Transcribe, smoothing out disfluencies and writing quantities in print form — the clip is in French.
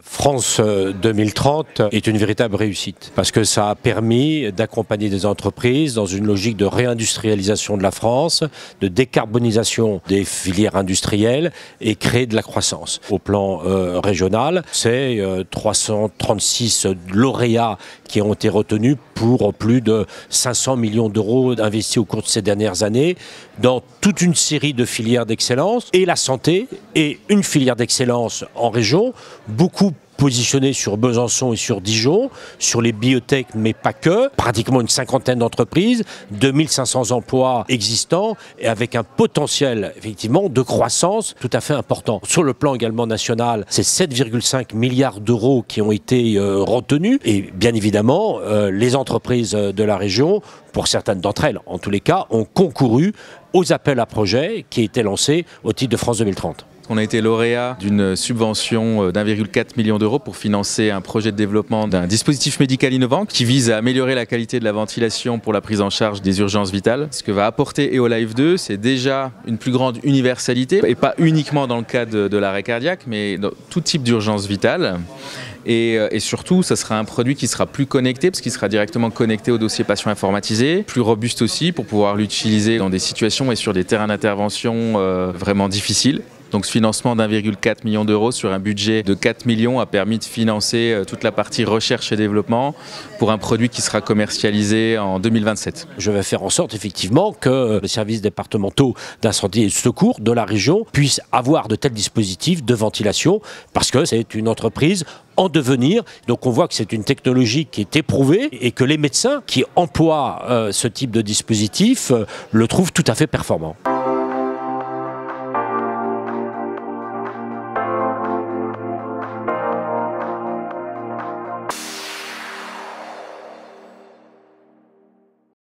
France 2030 est une véritable réussite parce que ça a permis d'accompagner des entreprises dans une logique de réindustrialisation de la France, de décarbonisation des filières industrielles et créer de la croissance. Au plan régional, c'est 336 lauréats qui ont été retenus pour plus de 500 millions d'euros investis au cours de ces dernières années dans toute une série de filières d'excellence et la santé est une filière d'excellence en région, beaucoup positionnée sur Besançon et sur Dijon, sur les biotech, mais pas que. Pratiquement une cinquantaine d'entreprises, 2500 emplois existants et avec un potentiel, effectivement, de croissance tout à fait important. Sur le plan également national, c'est 7,5 milliards d'euros qui ont été retenus. Et bien évidemment, les entreprises de la région, pour certaines d'entre elles, en tous les cas, ont concouru aux appels à projets qui étaient lancés au titre de France 2030. On a été lauréat d'une subvention d'1,4 million d'euros pour financer un projet de développement d'un dispositif médical innovant qui vise à améliorer la qualité de la ventilation pour la prise en charge des urgences vitales. Ce que va apporter EOLIFE 2, c'est déjà une plus grande universalité, et pas uniquement dans le cas de l'arrêt cardiaque, mais dans tout type d'urgence vitale. Et surtout, ça sera un produit qui sera plus connecté, parce qu'il sera directement connecté au dossier patient informatisé, plus robuste aussi pour pouvoir l'utiliser dans des situations et sur des terrains d'intervention vraiment difficiles. Donc ce financement d'1,4 million d'euros sur un budget de 4 millions a permis de financer toute la partie recherche et développement pour un produit qui sera commercialisé en 2027. Je vais faire en sorte effectivement que les services départementaux d'incendie et de secours de la région puissent avoir de tels dispositifs de ventilation parce que c'est une entreprise en devenir. Donc on voit que c'est une technologie qui est éprouvée et que les médecins qui emploient ce type de dispositif le trouvent tout à fait performant.